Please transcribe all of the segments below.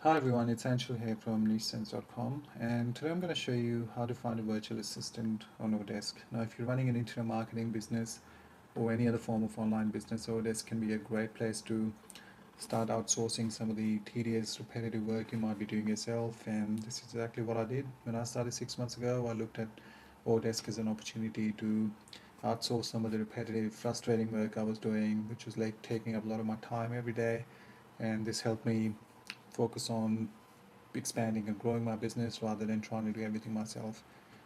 Hi everyone, it's Anshul here from nichesense.com, and today I'm going to show you how to find a virtual assistant on Odesk. Now if you're running an internet marketing business or any other form of online business, Odesk can be a great place to start outsourcing some of the tedious, repetitive work you might be doing yourself, and this is exactly what I did. When I started 6 months ago, I looked at Odesk as an opportunity to outsource some of the repetitive, frustrating work I was doing, which was like taking up a lot of my time every day, and this helped me focus on expanding and growing my business rather than trying to do everything myself.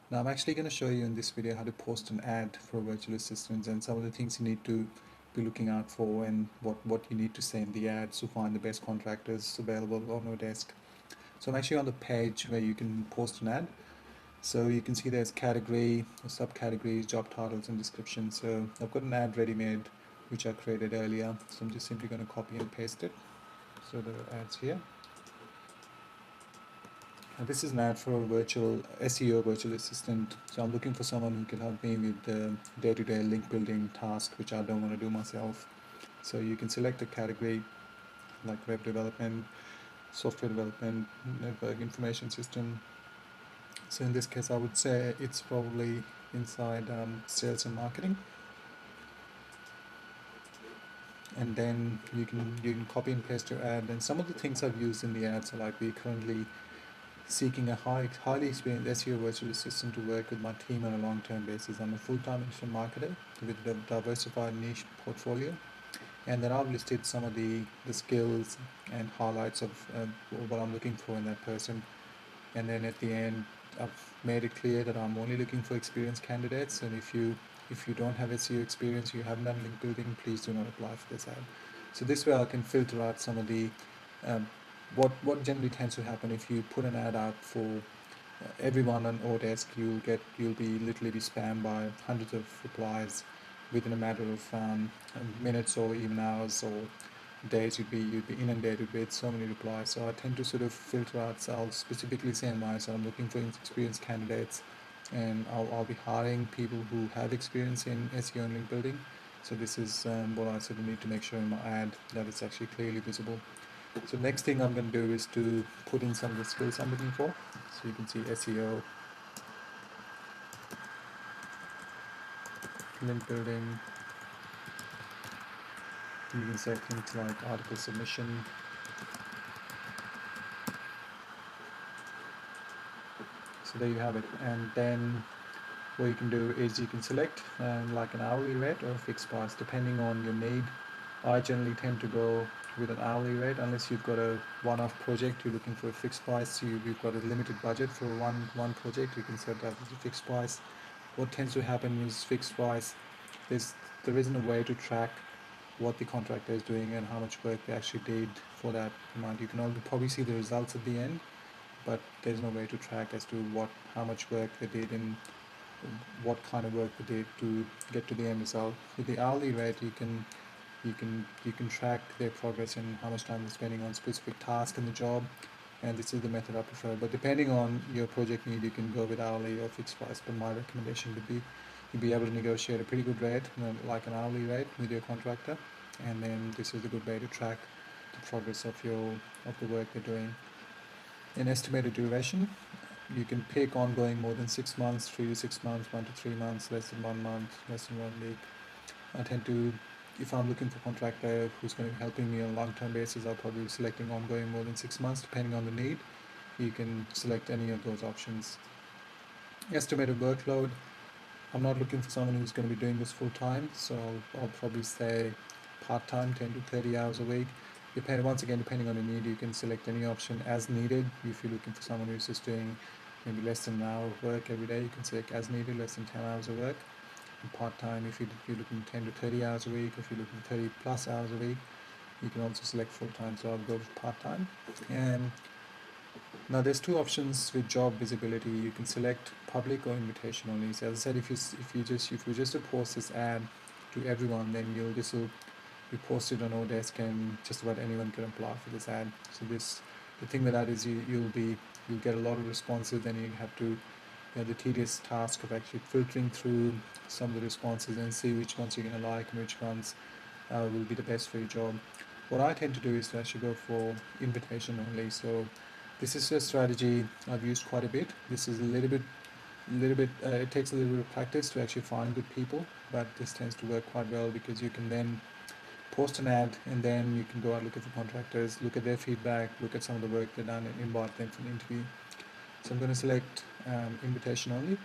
Now I'm actually going to show you in this video how to post an ad for a virtual assistant and some of the things you need to be looking out for and what you need to say in the ads to find the best contractors available on your desk. So I'm actually on the page where you can post an ad. So you can see there's category, subcategories, job titles and description. So I've got an ad ready made which I created earlier. So I'm just simply going to copy and paste it. So the ad's here. This is an ad for a virtual SEO virtual assistant. So I'm looking for someone who can help me with the day-to-day link building task, which I don't want to do myself. So you can select a category like web development, software development, network information system. So in this case, I would say it's probably inside sales and marketing. And then you can copy and paste your ad. And some of the things I've used in the ads are like we currently seeking a highly experienced SEO virtual assistant to work with my team on a long-term basis. I'm a full-time internet marketer with a diversified niche portfolio. And then I've listed some of the skills and highlights of what I'm looking for in that person. And then at the end, I've made it clear that I'm only looking for experienced candidates. And if you don't have SEO experience, you haven't done link building, please do not apply for this ad. So this way I can filter out some of the um, what generally tends to happen if you put an ad out for everyone on Odesk, you'll be literally be spammed by hundreds of replies within a matter of minutes or even hours or days. You'd be inundated with so many replies. So I tend to sort of filter out. So I'll specifically say in my, so I'm looking for experienced candidates, and I'll be hiring people who have experience in SEO and link building. So this is what I sort of need to make sure in my ad that it's actually clearly visible. So next thing I'm going to do is to put in some of the skills I'm looking for. So you can see SEO, link building. You can say things like article submission. So there you have it. And then what you can do is you can select like an hourly rate or a fixed price depending on your need. I generally tend to go with an hourly rate unless you've got a one-off project, you're looking for a fixed price, you've got a limited budget for one project, you can set that as a fixed price. What tends to happen is fixed price, there isn't a way to track what the contractor is doing and how much work they actually did for that amount. You can only probably see the results at the end, but there's no way to track as to how much work they did and what kind of work they did to get to the end result. With the hourly rate, you can track their progress and how much time they're spending on specific task in the job, and this is the method I prefer. But depending on your project need, you can go with hourly or fixed price. But my recommendation would be you'd be able to negotiate a pretty good rate, like an hourly rate with your contractor, and then this is a good way to track the progress of the work they're doing. An estimated duration, you can pick ongoing more than 6 months, 3 to 6 months, 1 to 3 months, less than 1 month, less than 1 week. I tend to, if I'm looking for a contractor who's going to be helping me on a long-term basis, I'll probably be selecting ongoing more than 6 months, depending on the need. You can select any of those options. Estimated workload, I'm not looking for someone who's going to be doing this full-time, so I'll probably say part-time, 10 to 30 hours a week. Once again, depending on the need, you can select any option as needed. If you're looking for someone who's just doing maybe less than an hour of work every day, you can select as needed, less than 10 hours of work. And part-time, if you're looking 10 to 30 hours a week, if you're looking 30 plus hours a week, you can also select full-time, so I'll go with part-time. And now there's two options with job visibility. You can select public or invitation only. So as I said, if you just post this ad to everyone, then this will be posted on Odesk and just about anyone can apply for this ad. So the thing with that is you'll get a lot of responses, then you have to the tedious task of actually filtering through some of the responses and see which ones you're going to like and which ones will be the best for your job. what I tend to do is to actually go for invitation only. So this is a strategy I've used quite a bit. This is a little bit. It takes a little bit of practice to actually find good people, but this tends to work quite well because you can then post an ad and then you can go out, look at the contractors, look at their feedback, look at some of the work they've done, and invite them for an interview. So I'm going to select invitation only,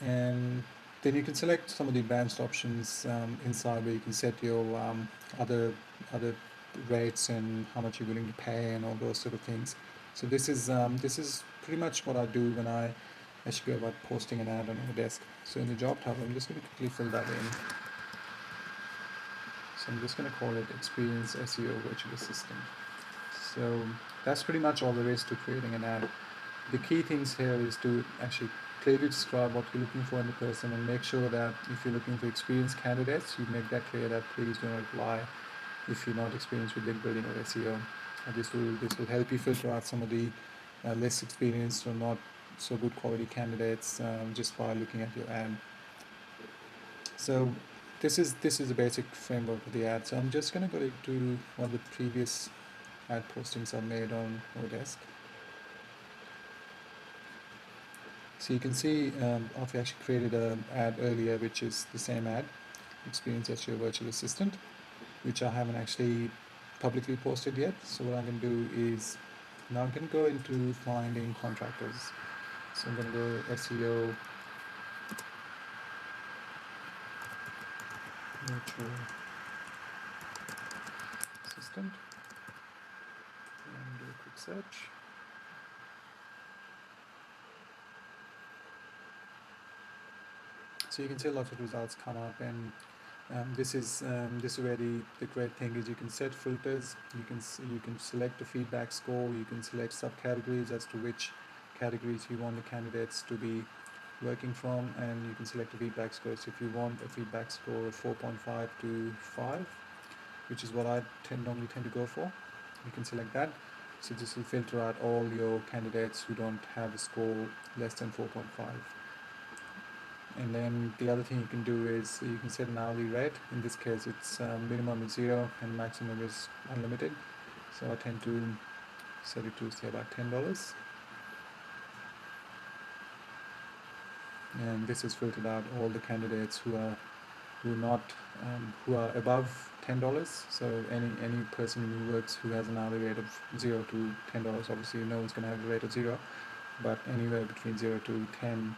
and then you can select some of the advanced options inside where you can set your other rates and how much you're willing to pay and all those sort of things. So this is pretty much what I do when I actually go about posting an ad on Odesk. So in the job tab, I'm just going to quickly fill that in. So I'm just going to call it Experience SEO Virtual Assistant. So that's pretty much all there is to creating an ad. The key things here is to actually clearly describe what you're looking for in the person and make sure that if you're looking for experienced candidates, you make that clear that please do not apply if you're not experienced with link building or SEO. This will help you filter out some of the less experienced or not so good quality candidates just by looking at your ad. So this is the basic framework of the ad. So I'm just going to go to one of the previous ad postings I've made on Odesk. So you can see I've actually created an ad earlier, which is the same ad, Experience as your virtual assistant, which I haven't actually publicly posted yet. So what I'm going to do is now I'm going to go into finding contractors. So I'm going to go SEO virtual assistant and do a quick search. So you can see lots of results come up, and this is where the great thing is you can set filters. You can select a feedback score. You can select subcategories as to which categories you want the candidates to be working from, and you can select a feedback score. So if you want a feedback score of 4.5 to 5, which is what I normally tend to go for, you can select that. So this will filter out all your candidates who don't have a score less than 4.5. And then the other thing you can do is you can set an hourly rate. In this case, it's minimum is 0 and maximum is unlimited. So I tend to set it to say about $10. And this has filtered out all the candidates who are above $10. So any person who works who has an hourly rate of 0 to $10, obviously no one's going to have a rate of 0, but anywhere between 0 to 10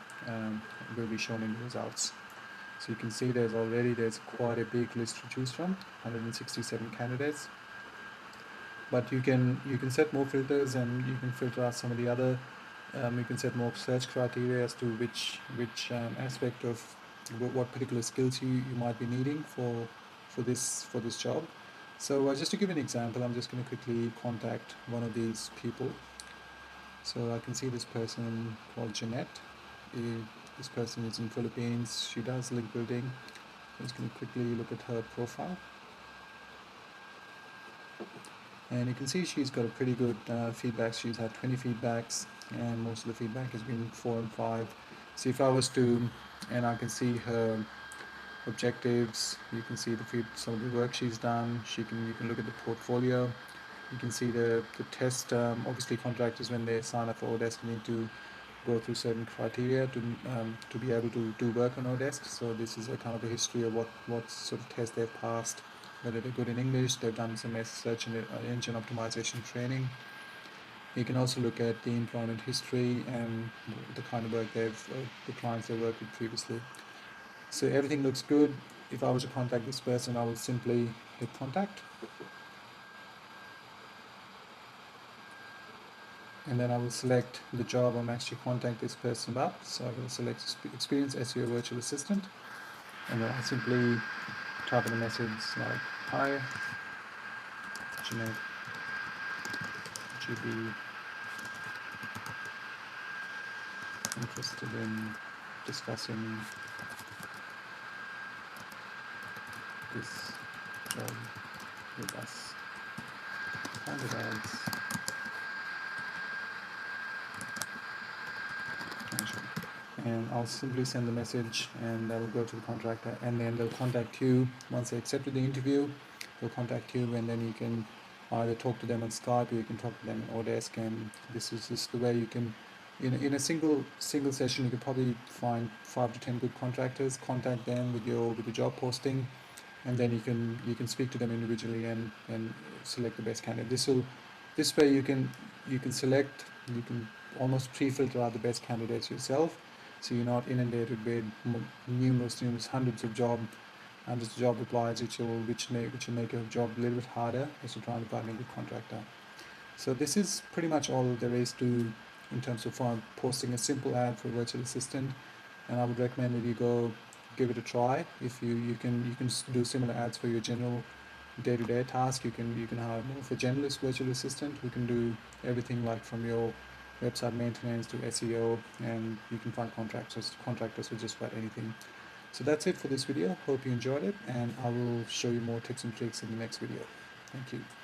will be shown in the results. So you can see there's quite a big list to choose from, 167 candidates. But you can set more filters, and you can filter out some of the other. You can set more search criteria as to which aspect of what particular skills you might be needing for this job. So just to give an example, I'm just going to quickly contact one of these people. So I can see this person called Jeanette. This person is in Philippines. She does link building. I'm just going to quickly look at her profile. And you can see she's got a pretty good feedback. She's had 20 feedbacks, and most of the feedback has been 4 and 5. So if I was to, and I can see her objectives, you can see some of the work she's done. You can look at the portfolio. You can see the test. Obviously, contractors, when they sign up for Odesk, need to go through certain criteria to be able to do work on Odesk. So this is a kind of a history of what sort of test they've passed, whether they're good in English, they've done some search engine optimization training. You can also look at the employment history and the kind of work the clients they've worked with previously. So everything looks good. If I was to contact this person, I would simply hit contact. And then I will select the job I'm actually contacting this person about. So I will select Experience SEO Virtual Assistant. And then I'll simply type in a message like, "Hi, Jeanette, would you be interested in discussing this job with us? Candidates and I'll simply send the message, and that will go to the contractor, and then they'll contact you once they accepted the interview. They'll contact you, and then you can either talk to them on Skype or you can talk to them in Odesk. And this is just the way you can, in a single session, you could probably find 5 to 10 good contractors. Contact them with your job posting, and then you can speak to them individually and select the best candidate. This way you can select, you can almost pre-filter out the best candidates yourself, so you're not inundated with numerous hundreds of job replies, which will make your job a little bit harder as you're trying to find a good contractor. So this is pretty much all there is to in terms of posting a simple ad for a virtual assistant, and I would recommend that you go give it a try. If you can do similar ads for your general day-to-day task. You can hire more of a generalist virtual assistant who can do everything, like from your website maintenance to SEO, and you can find contractors for just about anything. So that's it for this video. Hope you enjoyed it, and I will show you more tips and tricks in the next video. Thank you.